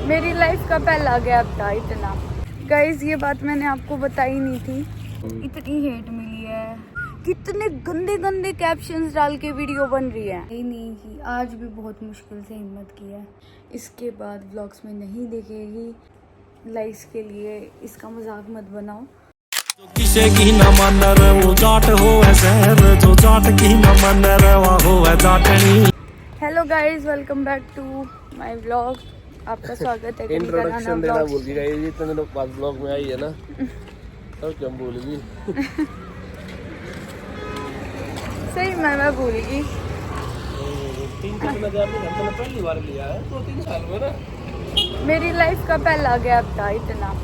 मेरी लाइफ का पहला गैप था इतना। गाइस ये बात मैंने आपको बताई नहीं थी। इतनी हेट मिली है, कितने गंदे गंदे कैप्शंस डाल के वीडियो बन रही है। नहीं की आज भी बहुत मुश्किल से हिम्मत की है। इसके बाद व्लॉग्स में नहीं देखेगी। लाइक्स के लिए इसका मजाक मत बनाओ। किसे की न मन वो जाट हो शहर जो जाट की न मन हो जाटनी। Hello guys, welcome back to my vlog. आपका स्वागत है। इंट्रोडक्शन देना भूल गई गाइस, इतने दिनों बाद व्लॉग में आई है ना, तब क्या भूल गई। सही मैं भूल गई। 3-4 दिन आपने पहली बार लिया है 2-3 साल में ना। मेरी लाइफ का पहला गैप था इतना।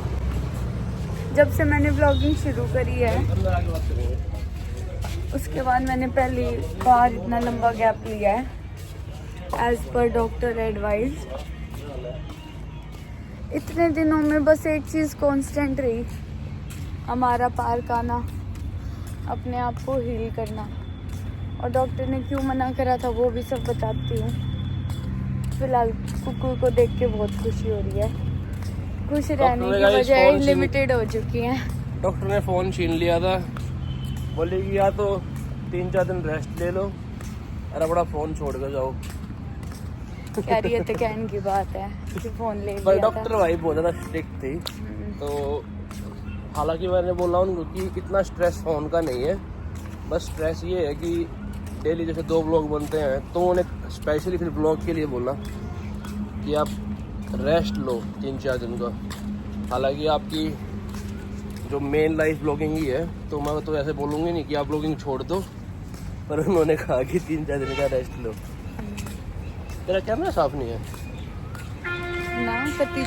जब से मैंने व्लॉगिंग शुरू करी है अंदर आगे बात करेंगे। उसके बाद मैंने पहली बार इतना लंबा गैप लिया है एज पर डॉक्टर एडवाइस। इतने दिनों में बस एक चीज़ कांस्टेंट रही, हमारा पार्क आना, अपने आप को हील करना। और डॉक्टर ने क्यों मना करा था वो भी सब बताती हूँ। फिलहाल कुकू को देख के बहुत खुशी हो रही है। खुश रहने की बजाय लिमिटेड हो चुकी है। डॉक्टर ने फ़ोन छीन लिया था, बोले कि या तो 3-4 दिन रेस्ट ले लो और अपना फ़ोन छोड़ कर जाओ। कह रही है तो कहने की बात है कि फ़ोन ले पर लिया डॉक्टर भाई बहुत ज़्यादा स्ट्रिक्ट थी, तो हालांकि मैंने बोला उनको कि इतना स्ट्रेस फ़ोन का नहीं है, बस स्ट्रेस ये है कि डेली जैसे 2 ब्लॉग बनते हैं, तो उन्हें स्पेशली फिर ब्लॉग के लिए बोला कि आप रेस्ट लो 3-4 दिन का। हालांकि आपकी जो मेन लाइफ ब्लॉगिंग ही है, तो मैं तो ऐसे बोलूँगी नहीं कि आप ब्लॉगिंग छोड़ दो, पर उन्होंने कहा कि 3-4 दिन का रेस्ट लो। तेरा कैमरा साफ नहीं है ना, कति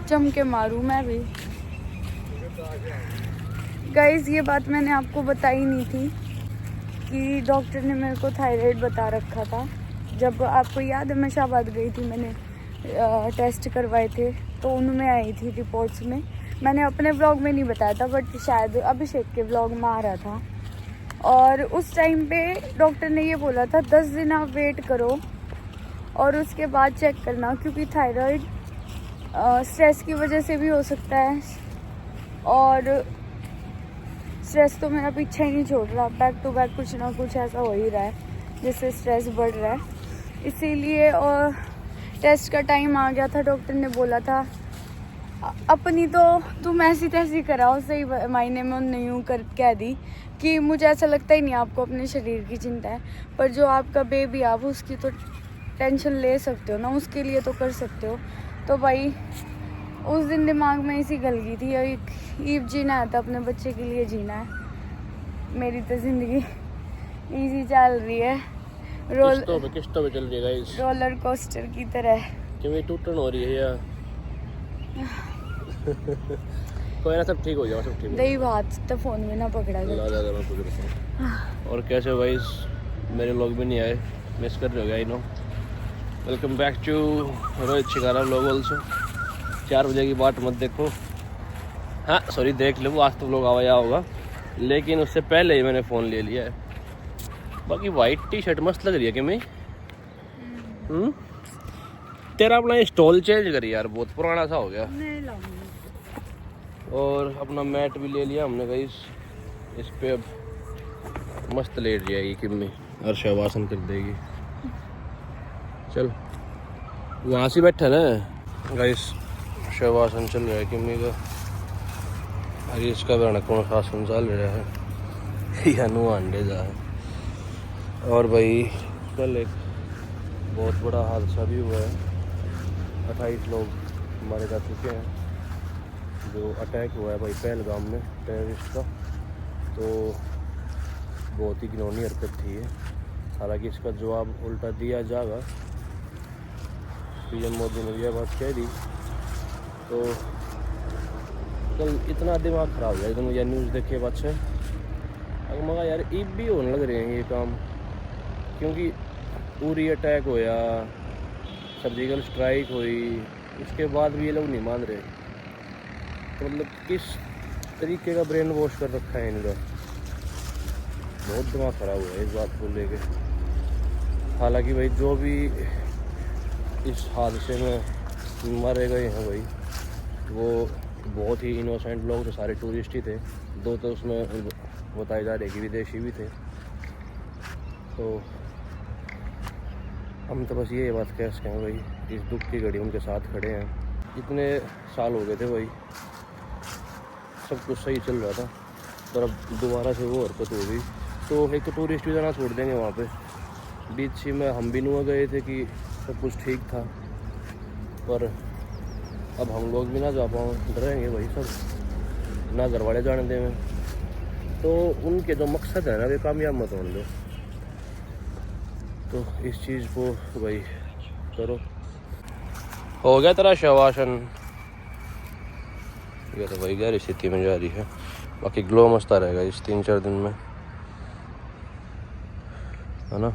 चम के मारूं मैं भी। गाइज ये बात मैंने आपको बताई नहीं थी कि डॉक्टर ने मेरे को थायराइड बता रखा था। जब आपको याद है मैं शाबाद गई थी, मैंने टेस्ट करवाए थे तो उनमें आई थी रिपोर्ट्स में। मैंने अपने व्लॉग में नहीं बताया था, बट शायद अभिषेक के व्लॉग में आ रहा था। और उस टाइम पे डॉक्टर ने ये बोला था 10 दिन आप वेट करो और उसके बाद चेक करना, क्योंकि थायराइड स्ट्रेस की वजह से भी हो सकता है। और स्ट्रेस तो मेरा पीछा ही नहीं छोड़ रहा, बैक टू बैक कुछ ना कुछ ऐसा हो ही रहा है जिससे स्ट्रेस बढ़ रहा है। इसीलिए और टेस्ट का टाइम आ गया था। डॉक्टर ने बोला था अपनी तो तुम ऐसी तैसी कराओ, सही मायने में नहीं यूँ कर कह दी कि मुझे ऐसा लगता ही नहीं आपको अपने शरीर की चिंता है, पर जो आपका बेबी आप उसकी तो टेंशन ले सकते हो ना, उसके लिए तो कर सकते हो। तो भाई उस दिन दिमाग में इसी गल गई थी, ईव जीना है तो अपने बच्चे के लिए जीना है। मेरी तो ज़िंदगी इजी चल रही है, किस्तों पे चल रही है गाइस, रोलर कोस्टर की तरह। क्यों टूटन हो रही है या कोई ना, सब ठीक हो जाएगा, सब ठीक हो दही भात तो फोन में ना पकड़ा जाएगा। गया। मैं पकड़ता हूं। और कैसे हो गाइस, मेरे लोग भी नहीं आए, मिस कर रहे हो I know. Welcome back to Rohit Shikara vlog also. 4 बजे की बात मत देखो, हाँ सॉरी देख लो, आज तो व्लॉग आया होगा, लेकिन उससे पहले ही मैंने फ़ोन ले लिया है। बाकी वाइट टी-शर्ट मस्त लग रही है कि मैं तेरा अपना ये स्टॉल चेंज करी यार, बहुत पुराना सा हो गया। और अपना मैट भी ले लिया हमने गाइस, इस पे अब मस्त लेट जाएगी किम्मी और शवासन कर देगी। चल वहाँ से बैठा ना गाइस, शवासन चल रहा है किम्मी का। अरे इसका भी कौन सा आसन चल रहा है या नु अंडे जा है। और भाई कल एक बहुत बड़ा हादसा भी हुआ है, 28 लोग मारे जा चुके हैं। जो अटैक हुआ है भाई पहलगाम में टेररिस्ट का, तो बहुत ही घिनौनी हरकत थी ये। हालांकि इसका जवाब उल्टा दिया जाएगा, पीएम मोदी ने यह बात कह दी। तो कल इतना दिमाग ख़राब हो गया एकदम यह न्यूज़ देखे बाद से। अगर मगर यार ईब भी होने लग रहे हैं ये काम, क्योंकि पूरी अटैक होया, सर्जिकल स्ट्राइक हुई, उसके बाद भी ये लोग नहीं मान रहे। तो मतलब किस तरीके का ब्रेन वॉश कर रखा है इनका, बहुत दिमाग ख़राब हुआ है इस बात को लेके। हालांकि भाई जो भी इस हादसे में मारे गए हैं भाई। वो बहुत ही इनोसेंट लोग थे, सारे टूरिस्ट ही थे। 2 तो उसमें बताए जा रहे कि विदेशी भी थे। तो हम तो बस ये बात कह सकते हैं भाई, इस दुख की घड़ी उनके साथ खड़े हैं। इतने साल हो गए थे भाई, सब कुछ सही चल रहा था, पर अब दोबारा से वो हरकत हो गई। तो एक तो टूरिस्ट भी जाना छोड़ देंगे वहाँ पे। बीच में हम भी नुआ गए थे कि सब कुछ ठीक था, पर अब हम लोग भी ना जा पाओ, डरेंगे भाई सब, ना घर वाले जाने देंगे। तो उनके जो मकसद है ना, वे कामयाब मत होने दो। तो इस चीज़ को भाई करो। हो गया तेरा शवासन? ये तो भाई गहरी स्थिति में जा रही है, बाकी ग्लो मस्ता रहेगा इस 3-4 दिन में, है ना।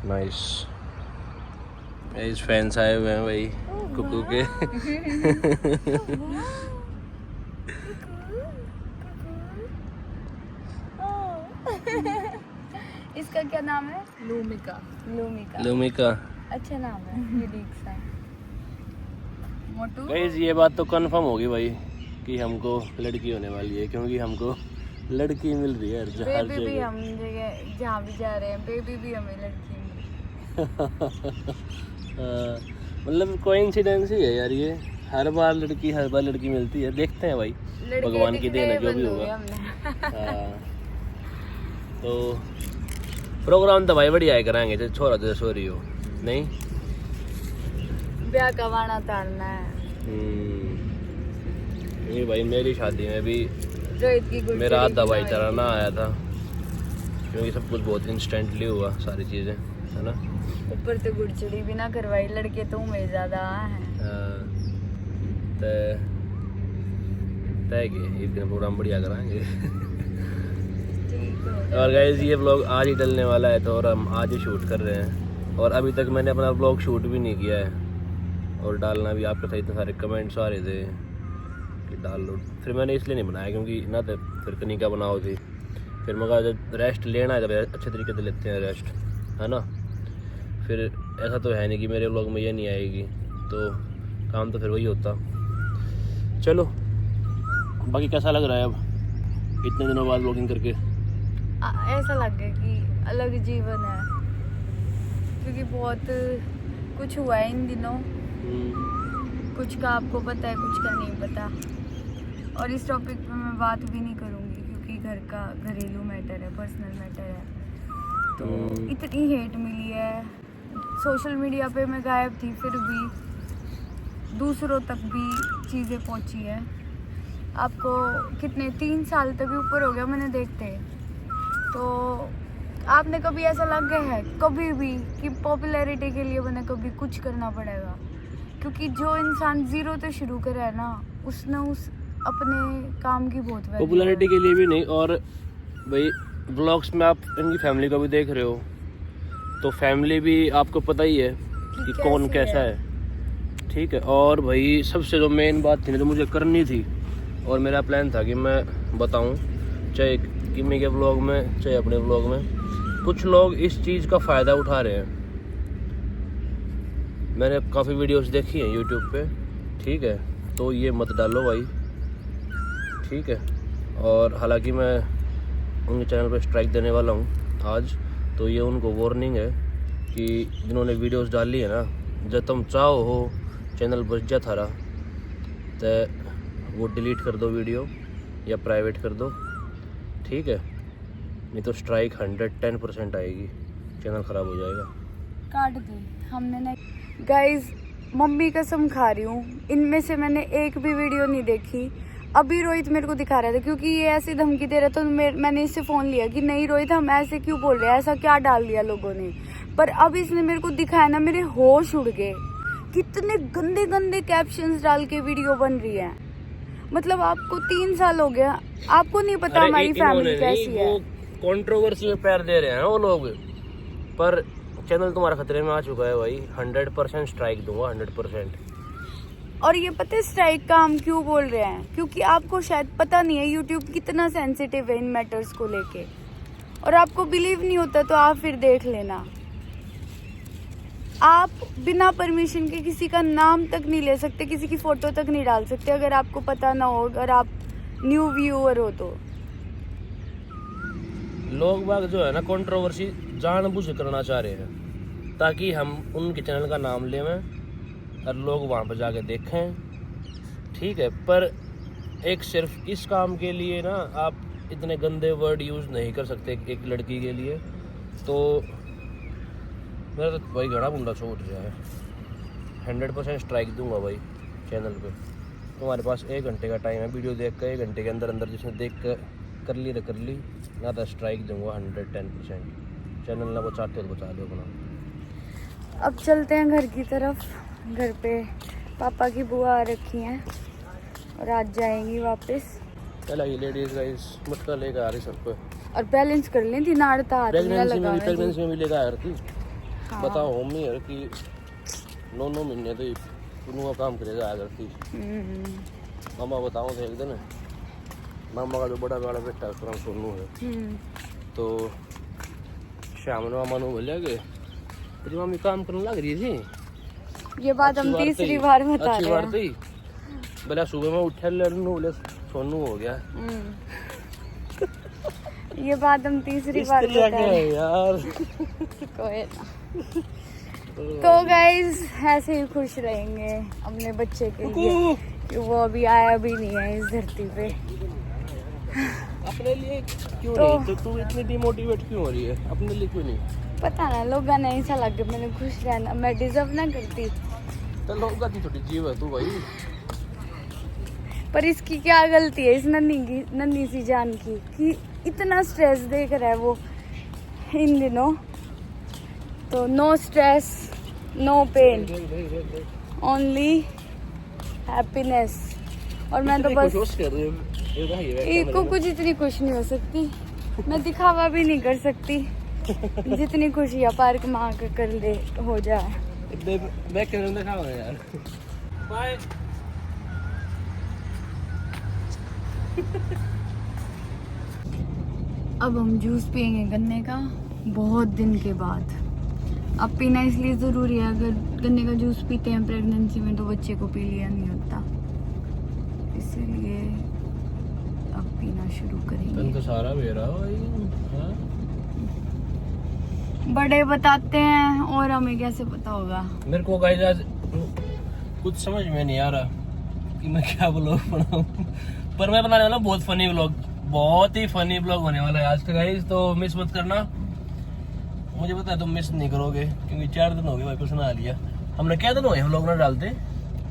नाइस। इस फैंस आए हुए हैं भाई कुकू के। इसका क्या नाम है? लूमिका। लूमिका। लूमिका अच्छा नाम है, यूनिक सा। मोटू। गाइस ये बात तो कंफर्म होगी भाई कि हमको लड़की होने वाली है, क्योंकि हमको लड़की मिल रही है हर बेबी भी जगह। हम जगह जहाँ भी जा रहे हैं, बेबी भी हमें लड़की मिली। मतलब कोइंसिडेंस ही है यार ये, हर बार लड़की मिलती है। देखते हैं भाई, भगवान की देन है, जो भी होगा। हाँ। तो प्रोग्राम तो भाई बढ़िया है, कराएंगे चाहे छोरा तो सो रही हो नहीं। ब्याह कवाना तारना है। ये भाई मेरी शादी में भी रोहित की गुड़चड़ी मेरा आधा भी भाईचारा ना आया था, क्योंकि सब कुछ बहुत इंस्टेंटली हुआ, सारी चीज़ें, है ना। ऊपर तो गुड़चड़ी भी ना करवाई, लड़के तो में ज़्यादा हैं। तय के एक दिन प्रोग्राम बढ़िया कराएंगे। ठीक है। और गाइस ये व्लॉग आज ही डलने वाला है, तो और हम आज ही शूट कर रहे हैं, और अभी तक मैंने अपना व्लॉग शूट भी नहीं किया है, और डालना भी। आपके साथ इतने सारे कमेंट्स आ रहे थे कि डाल लो, फिर मैंने इसलिए नहीं बनाया क्योंकि ना तो फिर कनिका बनाओ थी, फिर मैं कहा जब रेस्ट लेना है तो अच्छे तरीके से लेते हैं रेस्ट, है ना। फिर ऐसा तो है नहीं कि मेरे व्लॉग में ये नहीं आएगी, तो काम तो फिर वही होता। चलो बाकी कैसा लग रहा है अब इतने दिनों बाद व्लॉगिंग करके? ऐसा लग गया कि अलग जीवन है, क्योंकि बहुत कुछ हुआ है इन दिनों। कुछ का आपको पता है, कुछ का नहीं पता, और इस टॉपिक पे मैं बात भी नहीं करूँगी क्योंकि घर का घरेलू मैटर है, पर्सनल मैटर है। तो इतनी हेट मिली है, सोशल मीडिया पे मैं गायब थी, फिर भी दूसरों तक भी चीज़ें पहुँची है। आपको कितने 3 साल तक भी ऊपर हो गया मैंने देखते, तो आपने कभी ऐसा लग गया है कभी भी कि पॉपुलैरिटी के लिए मैंने कभी कुछ करना पड़ेगा? क्योंकि जो इंसान जीरो से शुरू करा है ना, उसने उस अपने काम की बहुत वैल्यू पॉपुलैरिटी के लिए भी नहीं, और भाई ब्लॉग्स में आप इनकी फैमिली को भी देख रहे हो, तो फैमिली भी आपको पता ही है कि कौन कैसा है, ठीक है। और भाई सबसे जो मेन बात थी ना, जो मुझे करनी थी, और मेरा प्लान था कि मैं बताऊं, चाहे किमी के व्लॉग में चाहे अपने व्लॉग में, कुछ लोग इस चीज़ का फ़ायदा उठा रहे हैं। मैंने काफ़ी वीडियोस देखी हैं यूट्यूब पे, ठीक है, तो ये मत डालो भाई, ठीक है। और हालांकि मैं उनके चैनल पे स्ट्राइक देने वाला हूँ आज, तो ये उनको वार्निंग है कि जिन्होंने वीडियोस डाली है ना, जब तुम चाहो हो चैनल बच जा थारा, तो वो डिलीट कर दो वीडियो या प्राइवेट कर दो, ठीक है, नहीं तो स्ट्राइक 110% आएगी, चैनल ख़राब हो जाएगा। काट दी हमने ना। गाइज मम्मी कसम खा रही हूँ, इनमें से मैंने एक भी वीडियो नहीं देखी। अभी रोहित मेरे को दिखा रहा था, क्योंकि ये ऐसी धमकी दे रहा था, तो मैंने इससे फ़ोन लिया कि नहीं रोहित, हम ऐसे क्यों बोल रहे हैं, ऐसा क्या डाल दिया लोगों ने। पर अब इसने मेरे को दिखाया ना, मेरे होश उड़ गए। कितने गंदे गंदे कैप्शंस डाल के वीडियो बन रही है। मतलब आपको 3 साल हो गया, आपको नहीं पता हमारी फैमिली कैसी है। कंट्रोवर्सी में पैर दे रहे हैं वो लोग, पर चैनल तुम्हारा खतरे में आ चुका है भाई। 100% स्ट्राइक दूंगा, 100%। और ये पता है स्ट्राइक का हम क्यों बोल रहे हैं? क्योंकि आपको शायद पता नहीं है यूट्यूब कितना सेंसिटिव है इन मैटर्स को लेके, और आपको बिलीव नहीं होता तो आप फिर देख लेना। आप बिना परमिशन के किसी का नाम तक नहीं ले सकते, किसी की फोटो तक नहीं डाल सकते अगर आपको पता ना हो, अगर आप न्यू व्यूअर हो तो। लोग बाग जो है ना कंट्रोवर्सी जानबूझ करना चाह रहे हैं ताकि हम उनके चैनल का नाम लें और लोग वहाँ पर जाके देखें, ठीक है। पर एक सिर्फ इस काम के लिए ना आप इतने गंदे वर्ड यूज़ नहीं कर सकते एक लड़की के लिए। तो मेरा तो भाई घड़ा बुंदा छोड़ गया है। 100% स्ट्राइक दूंगा भाई चैनल पे। तुम्हारे पास 1 घंटे का टाइम है, वीडियो देख कर 1 घंटे के अंदर अंदर जिसने देख कर ली तो कर ली, ना तो स्ट्राइक दूंगा 110%। चैनल ना बचाते तो बचा लो अपना। अब चलते हैं घर की तरफ। घर पे पापा की बुआ आ रखी हैं और आज जाएंगी वापस। चला ये लेडीज गाइस मटका लेकर आ रही सब पे। और बैलेंस कर ली थी, नाड़ता हाथ में प्रेगनेंसी लगा में भी लेकर आ रही थी। हाँ। बताओ मम्मी यार कि 9 महीने तो दोनों का काम करेगा आ करती। मामा बताऊँ तो एक दिन मामा का जो बड़ा बड़ा बेटा उसका नाम सोनू है। तो शाम ने मामा ने बोलिया कि तेरी मम्मी काम करने लग रही थी। ये बात हम तीसरी बार बता रहे हैं। थी बोला सुबह में उठे लड़नू बोले सोनू हो गया। ये बात हम तीसरी बार बता रहे हैं यार। कोई ना। तो गाइज ऐसे ही खुश रहेंगे अपने बच्चे के लिए कि वो अभी आया भी नहीं है इस धरती पे। अपने लिए क्यों तो, नहीं? तो तू इतनी डिमोटिवेट क्यों हो रही है? अपने लिए क्यों नहीं? पता ना, लोग गाना ऐसा लगे मैंने खुश रहना, मैं डिजर्व ना करती। तो लोग की थोड़ी जीव है तू भाई। पर इसकी क्या गलती है इस नन्ही सी जान की कि इतना स्ट्रेस देख रहा है वो इन दिनों। तो no stress no pain only happiness. और मैं तो बस इसको कुछ इतनी खुश नहीं हो सकती, मैं दिखावा भी नहीं कर सकती जितनी खुशियाँ पार्क में आकर कर ले हो जाए। मैं कैसे दिखाऊंगा यार। बाय। अब हम जूस पियेंगे गन्ने का बहुत दिन के बाद। अब पीना इसलिए ज़रूरी है, अगर गन्ने का जूस पीते हैं प्रेगनेंसी में तो बच्चे को पी लिया नहीं होता, इसीलिए अब पीना शुरू करेंगे। तो सारा मेरा भाई। हाँ? बड़े बताते हैं और हमें कैसे पता होगा। मेरे को गाइस आज कुछ समझ में नहीं आ रहा कि मैं क्या ब्लॉग बनाऊं। पर मैं बनाने वाला बहुत फनी ब्लॉग, बहुत ही फनी ब्लॉग होने वाला है आज का गाइस। तो मिस मत करना, मुझे पता है तुम मिस नहीं करोगे क्योंकि 4 दिन हो गए भाई को सुना लिया। हमने क्या दिन हुए हम लोग ना डालते?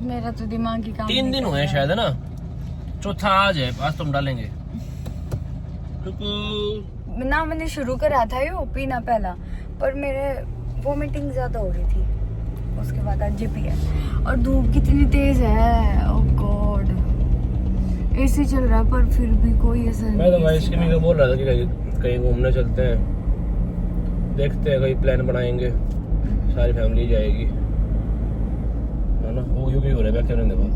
मेरा तो दिमाग की काम 3 दिन हुए हैं शायद, है ना? चौथा आज है, आज तुम डालेंगे ना। मैंने शुरू करा था ये पीना पहला, पर मेरे वोमिटिंग ज्यादा हो रही थी, उसके बाद आज जी पिया। और धूप कितनी तेज है, ओह गॉड। एसी चल रहा है पर फिर भी कोई असर नहीं। मैं तो भाई इसके को बोल रहा था कि कहीं घूमने चलते हैं, देखते हैं कहीं प्लान बनाएंगे, सारी फैमिली जाएगी, है ना? वो यूं भी हो रहा है क्या देखो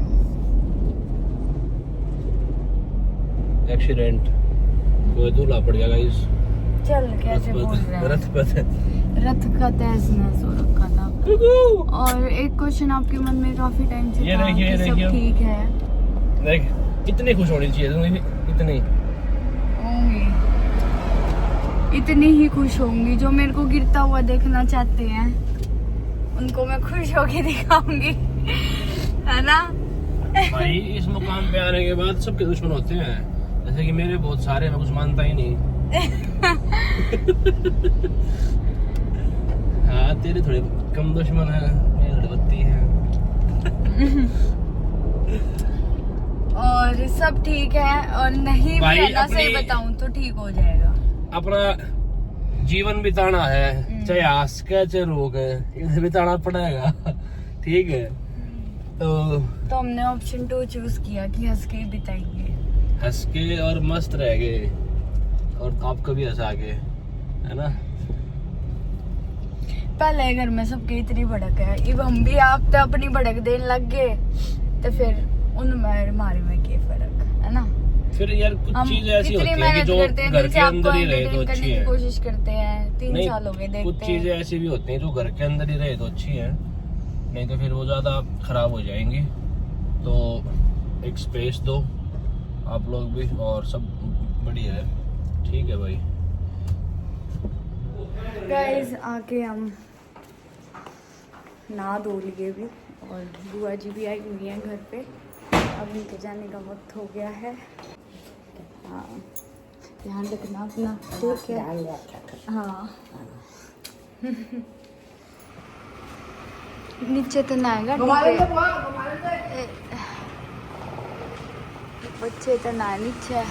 एक्सीडेंट, कोई दूल्हा पड़ गया गाइस। चल कैसे बोल रहा है, रथ का तहस नहस हो रखा था। और एक क्वेश्चन आपके मन में काफी टाइम से था कि सब ठीक है। देख इतनी खुश होनी चाहिए तुम, इतनी होंगी, इतनी ही खुश होंगी। जो मेरे को गिरता हुआ देखना चाहते हैं उनको मैं खुश होके दिखाऊंगी, है ना? भाई इस मुकाम पे आने के बाद सबके दुश्मन होते हैं, जैसे कि मेरे बहुत सारे, मैं कुछ मानता ही नहीं। हाँ तेरे थोड़े कम दुश्मन है, मेरे थोड़ी बत्ती है। और सब ठीक है, और नहीं भी है ना, सही बताऊं तो ठीक हो जाएगा। अपना जीवन बिताना है, चाहे हंस के चाहे रो के, इधर बिताना पड़ेगा, ठीक है? तो हमने ऑप्शन 2 चूज किया कि हंस के बिताएंगे, हंस के और मस्त रह गए, और आपको भी हंसा के, है ना? पहले घर में सबके इतनी भड़क है, अब हम भी आप तो अपनी भड़क देने लग गए, तो फिर उनमें हमारे में क्या फर्क है ना? फिर यार कुछ हम चीजें ऐसी इतनी होती है कि मेहनत जो करते हैं, घर दिल से के आपको अंदर ही रहे तो एंटरटेन अच्छी करने की है। कोशिश करते हैं, 3 नहीं, साल हो गए कुछ देखते चीजें हैं। ऐसी भी होती हैं जो घर के अंदर ही रहे तो अच्छी है, नहीं तो फिर वो ज्यादा खराब हो जाएंगी। तो एक स्पेस दो आप लोग भी, और सब बढ़िया है। ठीक है भाई। गाइस आके हम नहा धो लिए भी, और बुआ जी भी आई हुई हैं घर पे। अब इनके जाने का वक्त हो गया है। हाँ, ध्यान रखना अपना, ठीक है। हाँ नीचे तो नहाएगा, ठीक है। बच्चे तो नहा नीचे।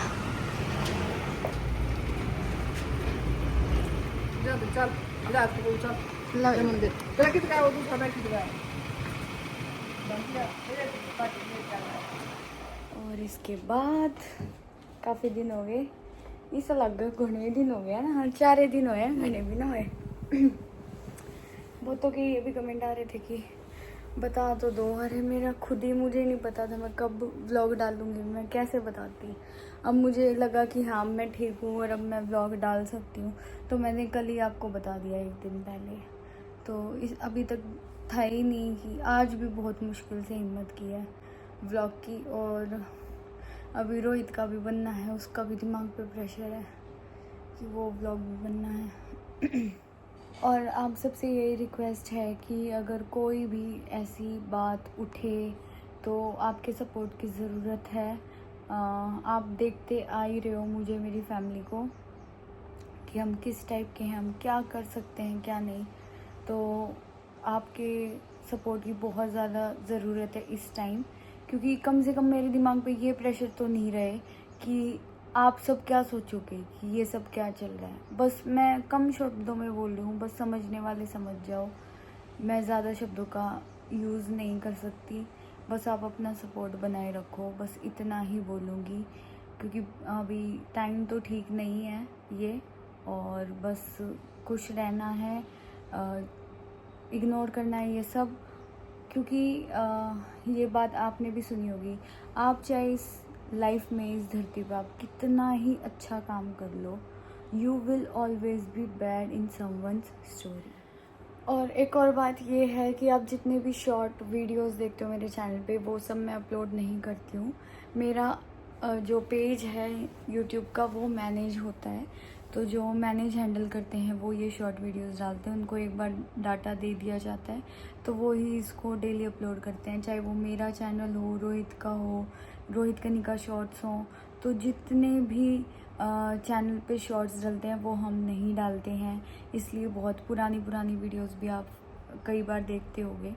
और इसके बाद काफ़ी दिन हो गए, इस अलग घने दिन हो गया ना, 4 दिन हुए, घने भी ना हुए। बहुतों के ये भी कमेंट आ रहे थे कि बता तो दो। अरे मेरा खुद ही मुझे नहीं पता था मैं कब व्लॉग डालूंगी, मैं कैसे बताती। अब मुझे लगा कि हाँ मैं ठीक हूँ और अब मैं व्लॉग डाल सकती हूँ, तो मैंने कल ही आपको बता दिया 1 दिन पहले। तो इस अभी तक था ही नहीं कि आज भी बहुत मुश्किल से हिम्मत की है व्लॉग की। और अभी रोहित का भी बनना है, उसका भी दिमाग पे प्रेशर है कि वो व्लॉग भी बनना है। और आप सबसे यही रिक्वेस्ट है कि अगर कोई भी ऐसी बात उठे तो आपके सपोर्ट की ज़रूरत है। आप देखते आ ही रहे हो मुझे, मेरी फैमिली को, कि हम किस टाइप के हैं, हम क्या कर सकते हैं क्या नहीं। तो आपके सपोर्ट की बहुत ज़्यादा ज़रूरत है इस टाइम, क्योंकि कम से कम मेरे दिमाग पे ये प्रेशर तो नहीं रहे कि आप सब क्या सोचोगे कि ये सब क्या चल रहा है। बस मैं कम शब्दों में बोल रही हूँ, बस समझने वाले समझ जाओ। मैं ज़्यादा शब्दों का यूज़ नहीं कर सकती। बस आप अपना सपोर्ट बनाए रखो, बस इतना ही बोलूँगी, क्योंकि अभी टाइम तो ठीक नहीं है ये। और बस खुश रहना है, इग्नोर करना है ये सब, क्योंकि ये बात आपने भी सुनी होगी। आप चाहे इस लाइफ में, इस धरती पर आप कितना ही अच्छा काम कर लो, you will always be bad in someone's story. और एक और बात ये है कि आप जितने भी शॉर्ट वीडियोस देखते हो मेरे चैनल पे, वो सब मैं अपलोड नहीं करती हूँ। मेरा जो पेज है यूट्यूब का वो मैनेज होता है, तो जो मैनेज हैंडल करते हैं वो ये शॉर्ट वीडियोस डालते हैं। उनको एक बार डाटा दे दिया जाता है तो वो ही इसको डेली अपलोड करते हैं, चाहे वो मेरा चैनल हो, रोहित का हो, रोहित कनिका शॉर्ट्स हो। तो जितने भी चैनल पे शॉर्ट्स डलते हैं वो हम नहीं डालते हैं, इसलिए बहुत पुरानी वीडियोस भी आप कई बार देखते होंगे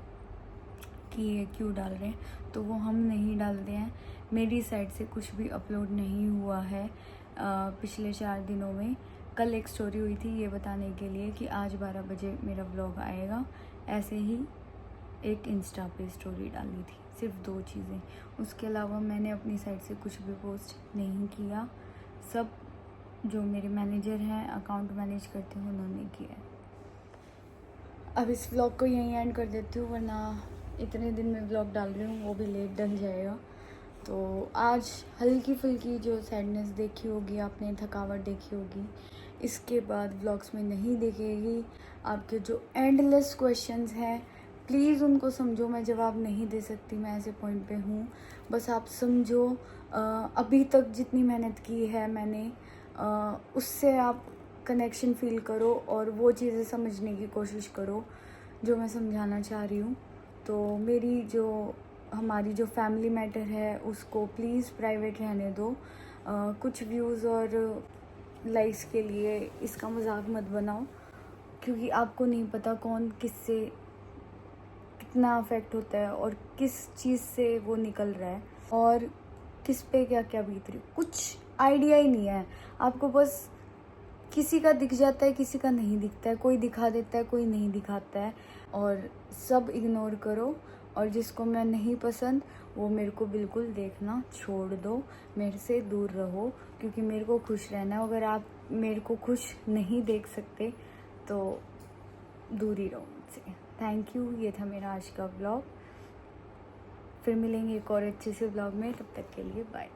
कि ये क्यों डाल रहे हैं, तो वो हम नहीं डालते हैं। मेरी साइड से कुछ भी अपलोड नहीं हुआ है पिछले 4 दिनों में। कल एक स्टोरी हुई थी ये बताने के लिए कि आज 12 बजे मेरा व्लॉग आएगा, ऐसे ही एक इंस्टा पे स्टोरी डाली थी, सिर्फ 2 चीज़ें। उसके अलावा मैंने अपनी साइड से कुछ भी पोस्ट नहीं किया, सब जो मेरे मैनेजर हैं, अकाउंट मैनेज करते हैं, उन्होंने किया है। अब इस व्लॉग को यहीं एंड कर देती हूँ, वरना इतने दिन में व्लॉग डाल रही हूँ वो भी लेट डल जाएगा। तो आज हल्की फुल्की जो सैडनेस देखी होगी आपने, थकावट देखी होगी, इसके बाद व्लॉग्स में नहीं दिखेगी। आपके जो एंडलेस क्वेश्चंस हैं प्लीज़ उनको समझो, मैं जवाब नहीं दे सकती, मैं ऐसे पॉइंट पे हूँ। बस आप समझो, अभी तक जितनी मेहनत की है मैंने, उससे आप कनेक्शन फील करो और वो चीज़ें समझने की कोशिश करो जो मैं समझाना चाह रही हूँ। तो मेरी जो हमारी जो फैमिली मैटर है उसको प्लीज़ प्राइवेट रहने दो। कुछ व्यूज़ और लाइक्स के लिए इसका मजाक मत बनाओ, क्योंकि आपको नहीं पता कौन किससे कितना अफेक्ट होता है और किस चीज़ से वो निकल रहा है और किस पे क्या क्या बीत रही, कुछ आइडिया ही नहीं है आपको। बस किसी का दिख जाता है, किसी का नहीं दिखता है, कोई दिखा देता है, कोई नहीं दिखाता है, और सब इग्नोर करो। और जिसको मैं नहीं पसंद वो मेरे को बिल्कुल देखना छोड़ दो, मेरे से दूर रहो, क्योंकि मेरे को खुश रहना है। अगर आप मेरे को खुश नहीं देख सकते तो दूर ही रहो मुझसे। थैंक यू, ये था मेरा आज का व्लॉग। फिर मिलेंगे एक और अच्छे से व्लॉग में, तब तक के लिए बाय।